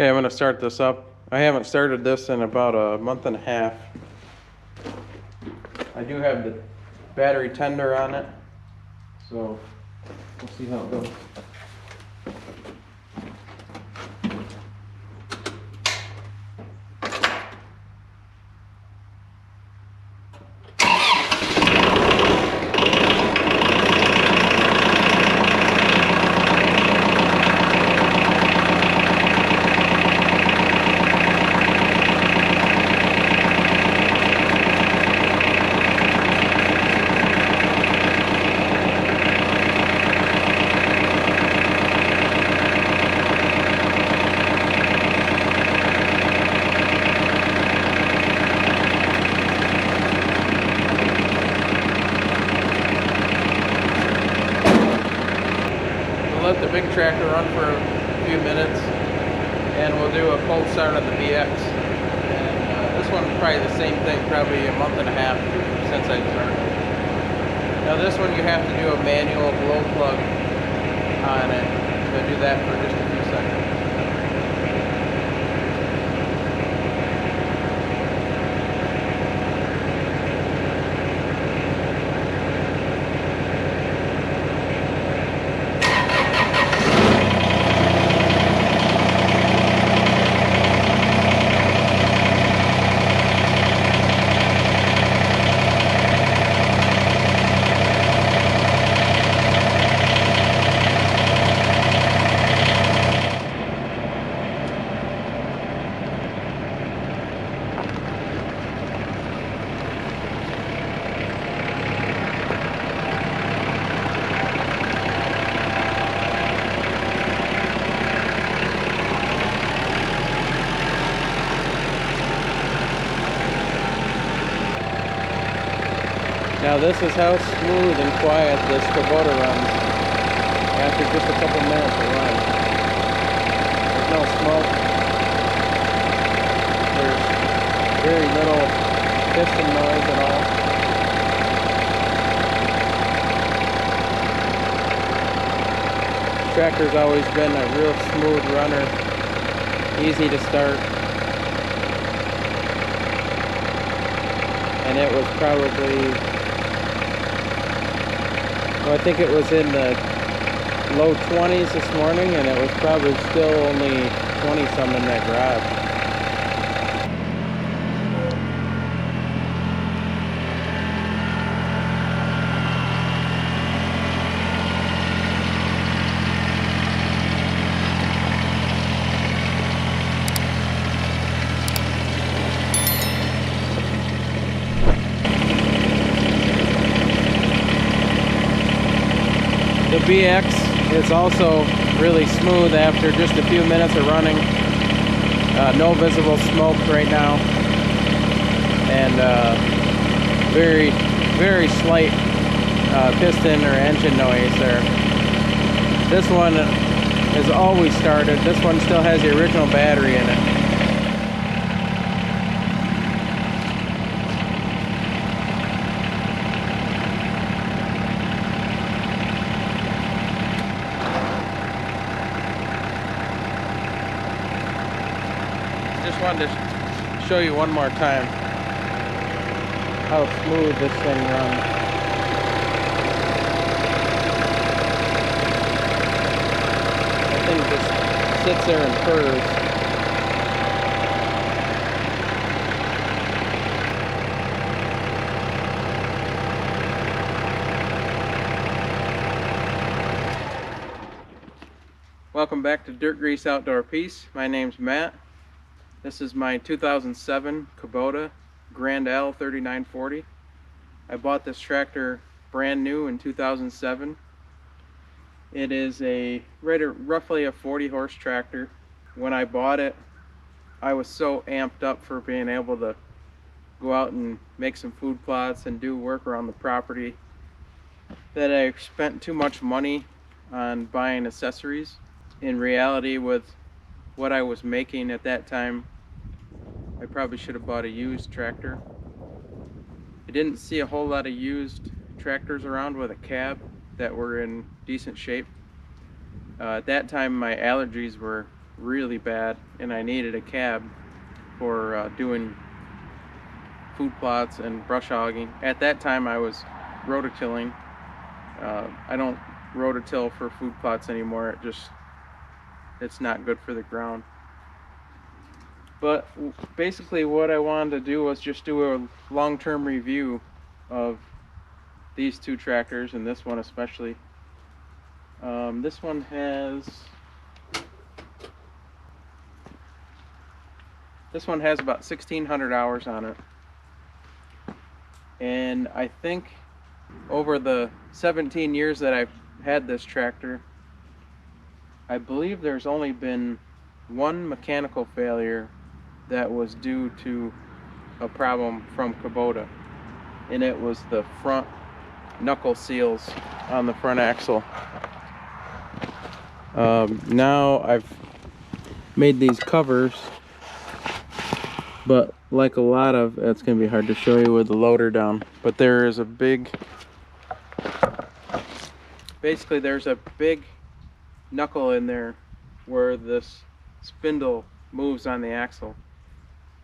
Okay, I'm going to start this up. I haven't started this in about a month and a half. I do have the battery tender on it, so we'll see how it goes. Let the big tractor run for a few minutes, and we'll do a cold start on the BX. And this one's probably the same thing, probably a month and a half since I started. Now this one you have to do a manual blow plug on it. So do that for just a few seconds. Now this is how smooth and quiet this Kubota runs after just a couple minutes of running. There's no smoke. There's very little piston noise at all. This tractor's always been a real smooth runner, easy to start. And it was probably, I think it was in the low 20s this morning, and it was probably still only 20-some in that garage. The BX is also really smooth after just a few minutes of running. No visible smoke right now, and very, very slight piston or engine noise there. This one has always started. This one still has the original battery in it. Just wanted to show you one more time how smooth this thing runs. That thing just sits there and purrs. Welcome back to Dirt Grease Outdoor Peace. My name's Matt. This is my 2007 Kubota Grand L3940. I bought this tractor brand new in 2007. It is roughly a 40 horse tractor. When I bought it, I was so amped up for being able to go out and make some food plots and do work around the property that I spent too much money on buying accessories. In reality, with what I was making at that time, I probably should have bought a used tractor. I didn't see a whole lot of used tractors around with a cab that were in decent shape. At that time my allergies were really bad, and I needed a cab for doing food plots and brush hogging. At that time I was rototilling. I don't rototill for food plots anymore. It's not good for the ground. But basically what I wanted to do was just do a long-term review of these two tractors, and this one especially. This one has about 1,600 hours on it, and I think over the 17 years that I've had this tractor, I believe there's only been one mechanical failure that was due to a problem from Kubota, and it was the front knuckle seals on the front axle. Now I've made these covers, but like a lot of, it's going to be hard to show you with the loader down, but there is a big, basically there's a big knuckle in there where this spindle moves on the axle,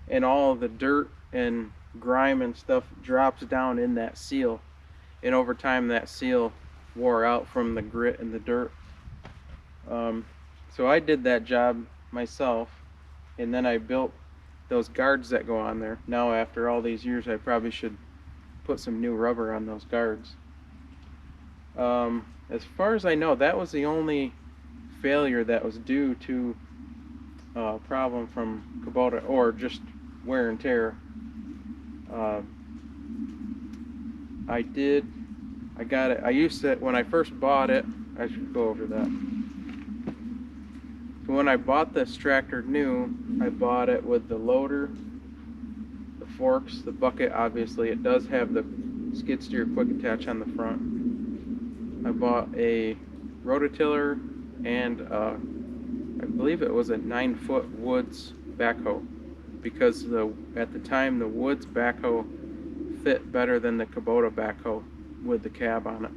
and all of the dirt and grime and stuff drops down in that seal, and over time that seal wore out from the grit and the dirt. So I did that job myself, and then I built those guards that go on there. Now after all these years I probably should put some new rubber on those guards. As far as I know, that was the only failure that was due to a problem from Kubota, or just wear and tear. I got it. I used it when I first bought it. I should go over that. So when I bought this tractor new, I bought it with the loader, the forks, the bucket. Obviously it does have the skid steer quick attach on the front. I bought a rototiller and I believe it was a 9-foot Woods backhoe, because at the time the Woods backhoe fit better than the Kubota backhoe with the cab on it.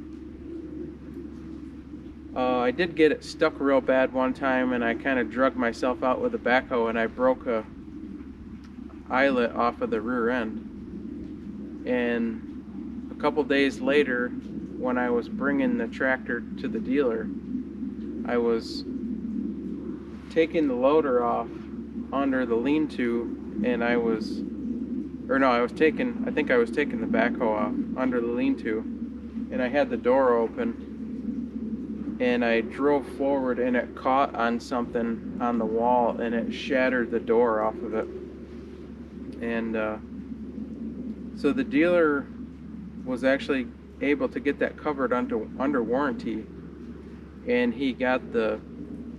I did get it stuck real bad one time, and I kind of drug myself out with the backhoe, and I broke a eyelet off of the rear end. And a couple days later, when I was bringing the tractor to the dealer, I was taking the loader off under the lean-to, and I think I was taking the backhoe off under the lean-to, and I had the door open, and I drove forward and it caught on something on the wall and it shattered the door off of it. And so the dealer was actually able to get that covered under warranty, and he got the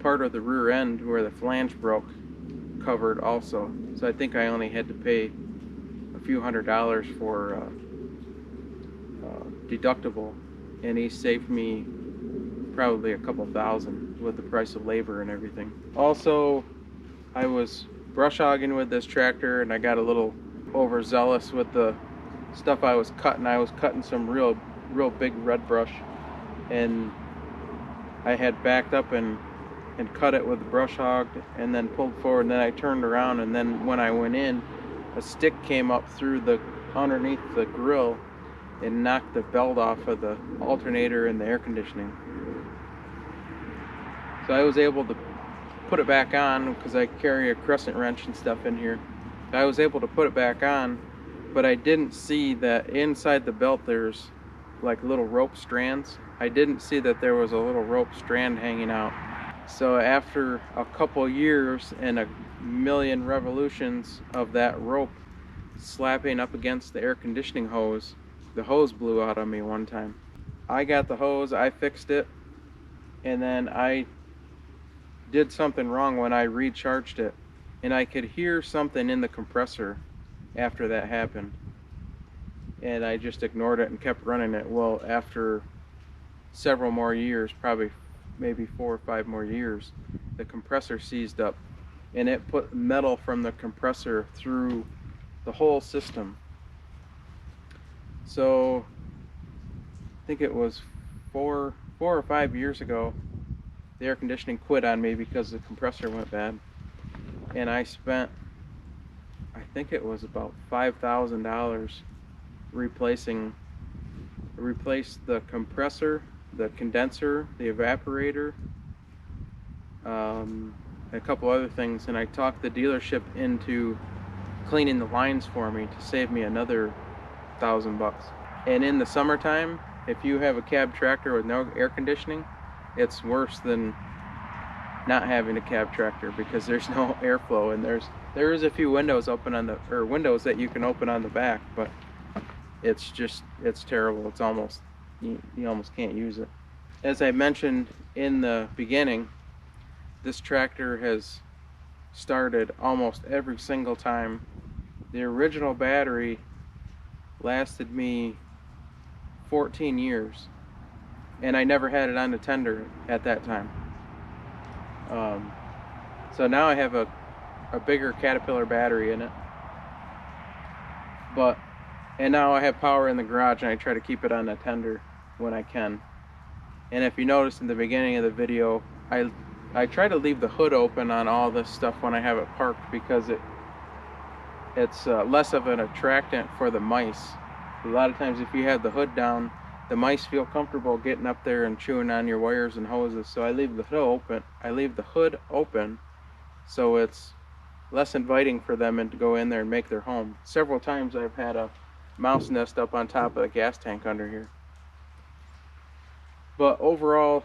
part of the rear end where the flange broke covered also. So I think I only had to pay a few $100s for deductible, and he saved me probably a couple thousand with the price of labor and everything. Also, I was brush hogging with this tractor, and I got a little overzealous with the stuff I was cutting. I was cutting some real big red brush, and I had backed up and cut it with the brush hog, and then pulled forward, and then I turned around, and then when I went in, a stick came up through underneath the grill and knocked the belt off of the alternator and the air conditioning. So I was able to put it back on, because I carry a crescent wrench and stuff in here. I was able to put it back on, but I didn't see that inside the belt there's like little rope strands. I didn't see that there was a little rope strand hanging out. So after a couple years and a million revolutions of that rope slapping up against the air conditioning hose, the hose blew out on me one time. I got the hose, I fixed it, and then I did something wrong when I recharged it, and I could hear something in the compressor after that happened, and I just ignored it and kept running it. Well, after several more years, probably maybe 4 or 5 more years, the compressor seized up, and it put metal from the compressor through the whole system. So I think it was four or 5 years ago, the air conditioning quit on me because the compressor went bad. And I spent, I think it was about $5,000 replaced the compressor, the condenser, the evaporator, a couple other things, and I talked the dealership into cleaning the lines for me to save me another $1,000. And in the summertime, if you have a cab tractor with no air conditioning, it's worse than not having a cab tractor because there's no airflow, and there is a few windows open on the, or windows that you can open on the back, but it's terrible. It's almost, you almost can't use it. As I mentioned in the beginning, this tractor has started almost every single time. The original battery lasted me 14 years, and I never had it on the tender at that time. So now I have a bigger Caterpillar battery in it, and now I have power in the garage, and I try to keep it on the tender when I can. And if you noticed in the beginning of the video, I try to leave the hood open on all this stuff when I have it parked, because it's less of an attractant for the mice. A lot of times if you have the hood down, the mice feel comfortable getting up there and chewing on your wires and hoses. So I leave the hood open so it's less inviting for them and to go in there and make their home. Several times I've had a mouse nest up on top of the gas tank under here. But overall,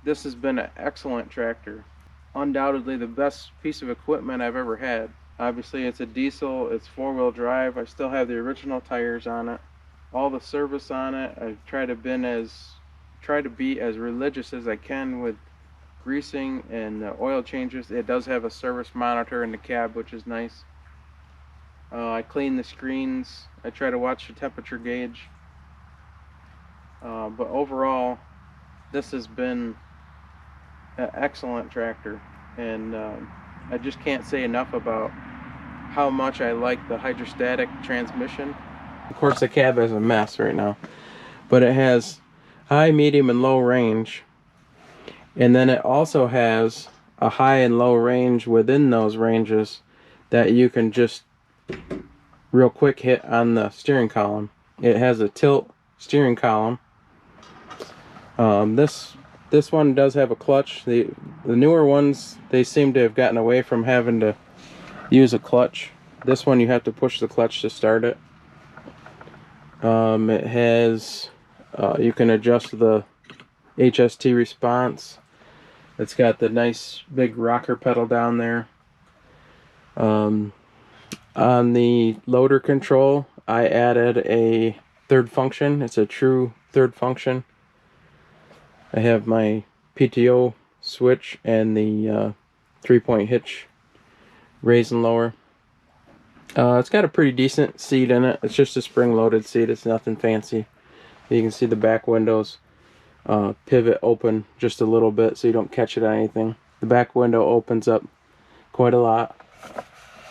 this has been an excellent tractor. Undoubtedly the best piece of equipment I've ever had. Obviously it's a diesel, it's 4-wheel drive. I still have the original tires on it, all the service on it. I've tried to be as religious as I can with greasing and oil changes. It does have a service monitor in the cab, which is nice. I clean the screens. I try to watch the temperature gauge. But overall, this has been an excellent tractor, and I just can't say enough about how much I like the hydrostatic transmission. Of course the cab is a mess right now, but it has high, medium, and low range, and then it also has a high and low range within those ranges that you can just real quick hit on the steering column. It has a tilt steering column. This one does have a clutch. The newer ones, they seem to have gotten away from having to use a clutch. This one you have to push the clutch to start it. It has, you can adjust the HST response. It's got the nice big rocker pedal down there. On the loader control, I added a third function. It's a true third function. I have my PTO switch and the 3-point hitch raise and lower. It's got a pretty decent seat in it. It's just a spring-loaded seat. It's nothing fancy. You can see the back windows pivot open just a little bit so you don't catch it on anything. The back window opens up quite a lot.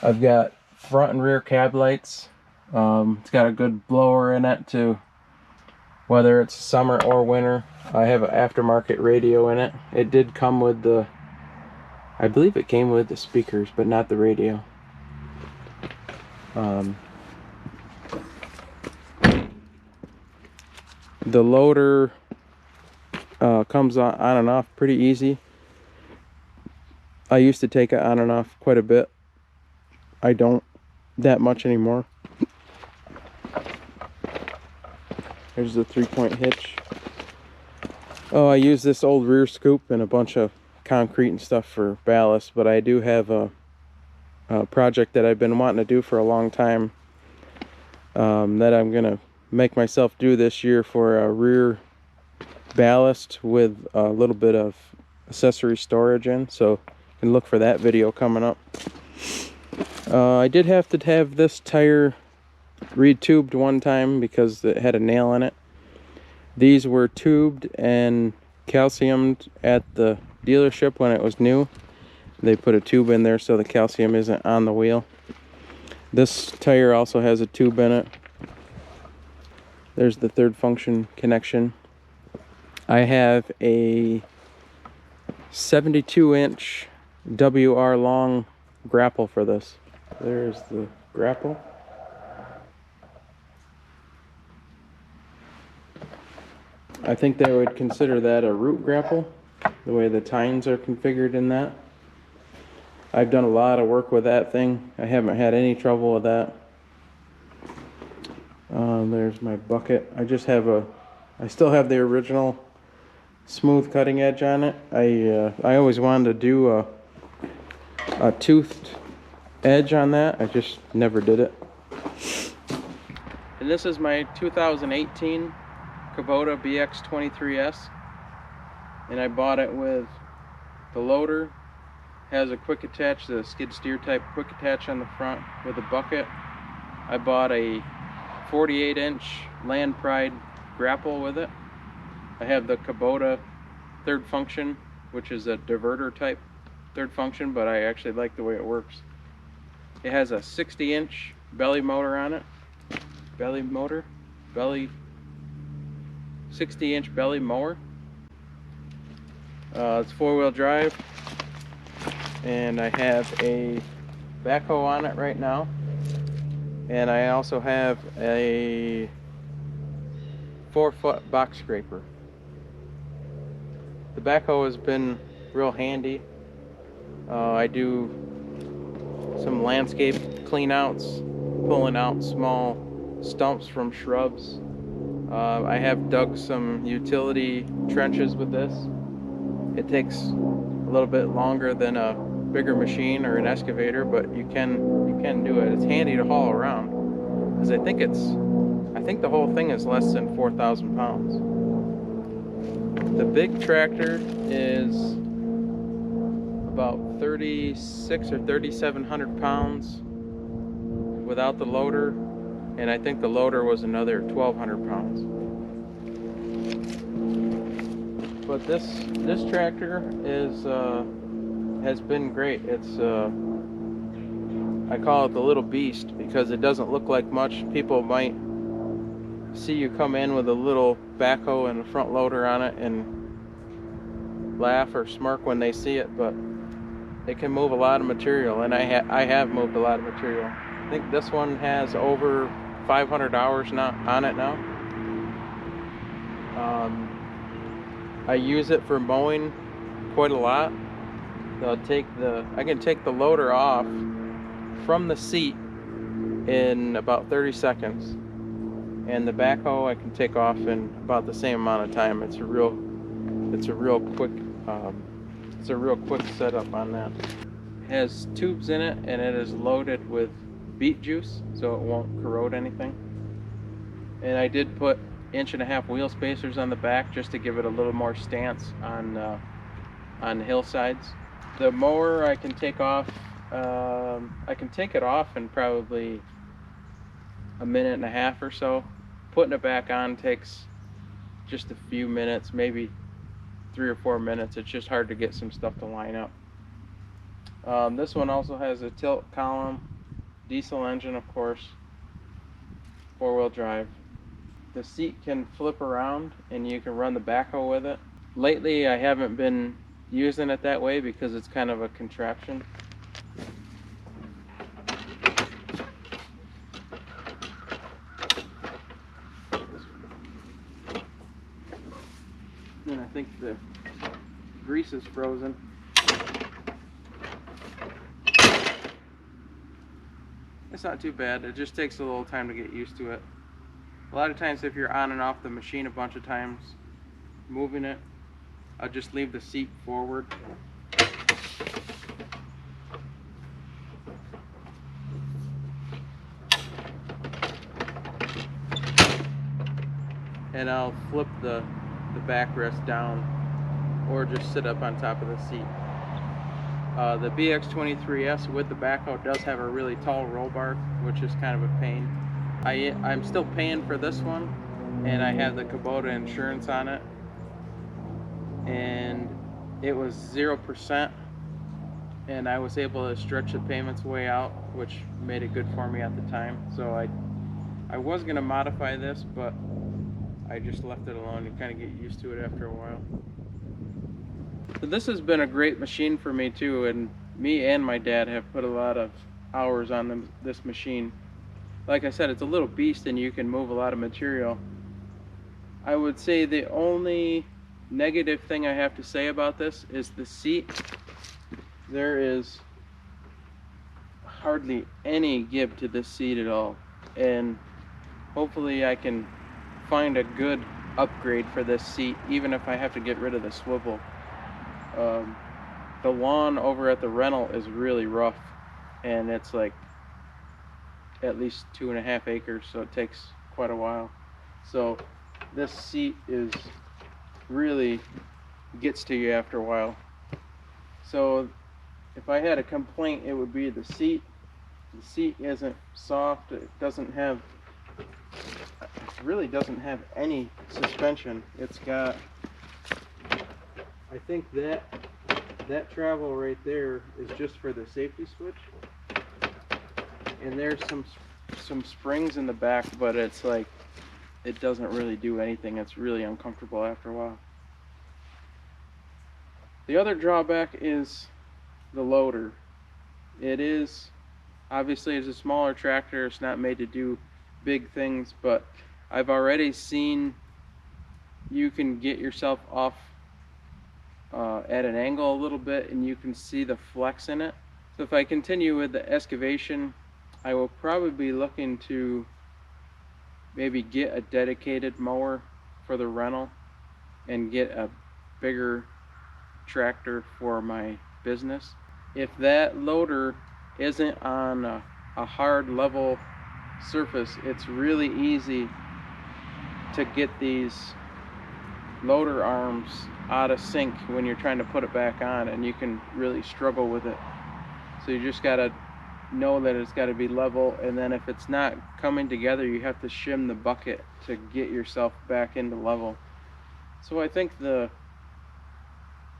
I've got front and rear cab lights. It's got a good blower in it too, whether it's summer or winter. I have an aftermarket radio in it. It did come with the, I believe it came with the speakers, but not the radio. The loader comes on and off pretty easy. I used to take it on and off quite a bit. I don't that much anymore. There's the 3-point hitch. Oh, I use this old rear scoop and a bunch of concrete and stuff for ballast, but I do have a project that I've been wanting to do for a long time that I'm gonna make myself do this year for a rear ballast with a little bit of accessory storage in, so you can look for that video coming up. I did have to have this tire re-tubed one time because it had a nail in it. These were tubed and calciumed at the dealership when it was new. They put a tube in there so the calcium isn't on the wheel. This tire also has a tube in it. There's the third function connection. I have a 72-inch WR long grapple for this. There's the grapple. I think they would consider that a root grapple, the way the tines are configured in that. I've done a lot of work with that thing. I haven't had any trouble with that. There's my bucket. I still have the original smooth cutting edge on it. I always wanted to do a toothed edge on that. I just never did it. And this is my 2018 Kubota BX23S, and I bought it with the loader. Has a quick attach, the skid steer type quick attach on the front with a bucket. I bought a 48-inch Land Pride grapple with it. I have the Kubota third function, which is a diverter type third function, but I actually like the way it works. It has a 60-inch belly motor on it. 60-inch belly mower. It's four-wheel drive, and I have a backhoe on it right now, and I also have a 4-foot box scraper. The backhoe has been real handy. I do some landscape cleanouts, pulling out small stumps from shrubs. I have dug some utility trenches with this. It takes a little bit longer than a bigger machine or an excavator, but you can do it. It's handy to haul around, because I think the whole thing is less than 4,000 pounds. The big tractor is about 3,600 or 3,700 pounds without the loader, and I think the loader was another 1,200 pounds. But this tractor has been great. It's I call it the little beast because it doesn't look like much. People might see you come in with a little backhoe and a front loader on it and laugh or smirk when they see it, but it can move a lot of material, and I have moved a lot of material. I think this one has over 500 hours on it now. I use it for mowing quite a lot. I can take the loader off from the seat in about 30 seconds, and the backhoe I can take off in about the same amount of time. It's a real quick setup on that. It has tubes in it, and it is loaded with beet juice, so it won't corrode anything. And I did put 1.5-inch wheel spacers on the back just to give it a little more stance on hillsides. The mower I can take off. I can take it off in probably a minute and a half or so. Putting it back on takes just a few minutes, maybe 3 or 4 minutes. It's just hard to get some stuff to line up. This one also has a tilt column, diesel engine, of course, 4-wheel drive. The seat can flip around and you can run the backhoe with it. Lately I haven't been using it that way because it's kind of a contraption. And I think the grease is frozen. It's not too bad. It just takes a little time to get used to it. A lot of times if you're on and off the machine a bunch of times moving it, I'll just leave the seat forward. And I'll flip the backrest down or just sit up on top of the seat. The BX23S with the backhoe does have a really tall roll bar, which is kind of a pain. I'm still paying for this one, and I have the Kubota insurance on it, and it was 0%, and I was able to stretch the payments way out, which made it good for me at the time. So I was going to modify this, but I just left it alone to kind of get used to it after a while. So this has been a great machine for me too, and me and my dad have put a lot of hours on this machine. Like I said, it's a little beast and you can move a lot of material. I would say the only negative thing I have to say about this is the seat. There is hardly any give to this seat at all, and hopefully I can find a good upgrade for this seat, even if I have to get rid of the swivel. Um, the lawn over at the rental is really rough, and it's like at least 2.5 acres, so it takes quite a while. So this seat is really gets to you after a while. So if I had a complaint, it would be the seat. The seat isn't soft. It really doesn't have any suspension. It's got, I think that travel right there is just for the safety switch, and there's some springs in the back, but it's like it doesn't really do anything. It's really uncomfortable after a while. The other drawback is the loader. It is obviously, it's a smaller tractor. It's not made to do big things, but I've already seen you can get yourself off at an angle a little bit, and you can see the flex in it. So if I continue with the excavation, I will probably be looking to maybe get a dedicated mower for the rental and get a bigger tractor for my business. If that loader isn't on a hard level surface, it's really easy to get these loader arms out of sync when you're trying to put it back on, and you can really struggle with it. So you just gotta know that it's got to be level, and then if it's not coming together, you have to shim the bucket to get yourself back into level. So I think it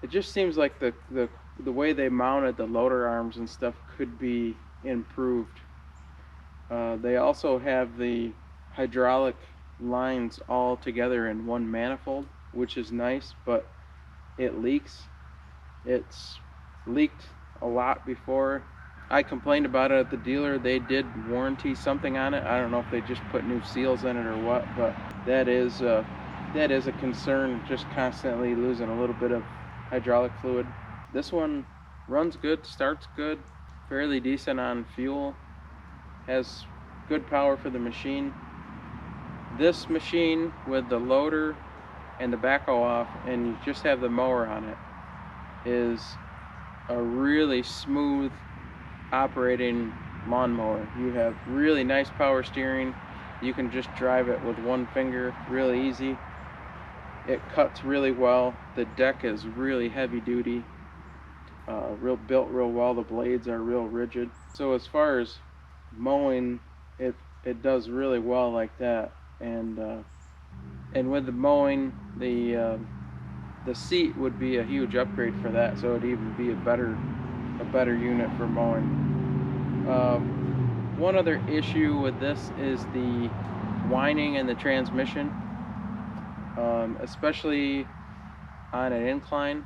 just seems like the way they mounted the loader arms and stuff could be improved. They also have the hydraulic lines all together in one manifold, which is nice, but it leaks. It's leaked a lot before. I complained about it at the dealer. They did warranty something on it. I don't know if they just put new seals in it or what, but that is a concern, just constantly losing a little bit of hydraulic fluid. This one runs good, starts good, fairly decent on fuel, has good power for the machine. This machine with the loader and the backhoe off, and you just have the mower on it, is a really smooth operating lawnmower. You have really nice power steering. You can just drive it with one finger really easy. It cuts really well. The deck is really heavy duty, built real well. The blades are real rigid. So as far as mowing, it does really well like that. And with the mowing, the seat would be a huge upgrade for that. So it'd even be a better unit for mowing. One other issue with this is the whining in the transmission, especially on an incline.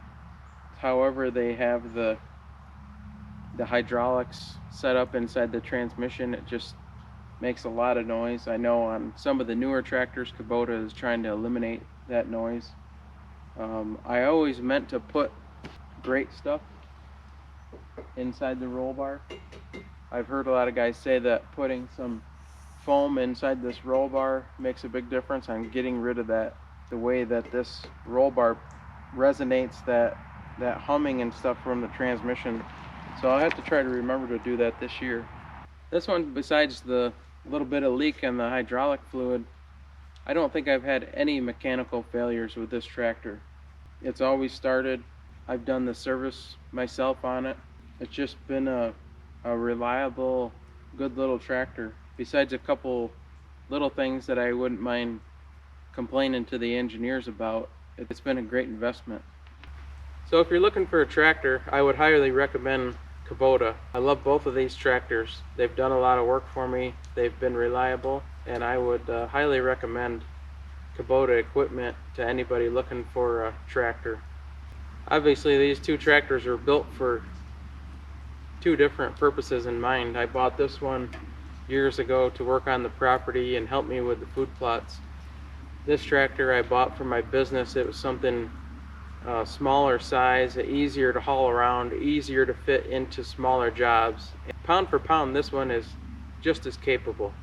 However, they have the hydraulics set up inside the transmission. It just makes a lot of noise. I know on some of the newer tractors, Kubota is trying to eliminate that noise. I always meant to put brake stuff inside the roll bar. I've heard a lot of guys say that putting some foam inside this roll bar makes a big difference on getting rid of that, the way that this roll bar resonates that humming and stuff from the transmission. So I'll have to try to remember to do that this year. This one, besides the little bit of leak in the hydraulic fluid, I don't think I've had any mechanical failures with this tractor. It's always started. I've done the service myself on it. It's just been a reliable, good little tractor. Besides a couple little things that I wouldn't mind complaining to the engineers about, it's been a great investment. So if you're looking for a tractor, I would highly recommend Kubota. I love both of these tractors. They've done a lot of work for me. They've been reliable, and I would highly recommend Kubota equipment to anybody looking for a tractor. Obviously these two tractors are built for two different purposes in mind. I bought this one years ago to work on the property and help me with the food plots. This tractor I bought for my business. It was something smaller size, easier to haul around, easier to fit into smaller jobs. Pound for pound, this one is just as capable.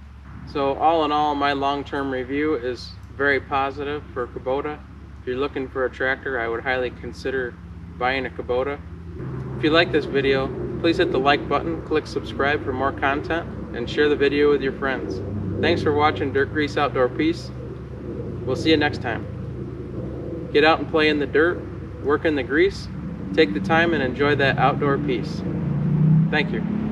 So all in all, my long-term review is very positive for Kubota. If you're looking for a tractor, I would highly consider buying a Kubota. If you like this video, please hit the like button, click subscribe for more content, and share the video with your friends. Thanks for watching Dirt Grease Outdoor Peace. We'll see you next time. Get out and play in the dirt, work in the grease, take the time and enjoy that outdoor peace. Thank you.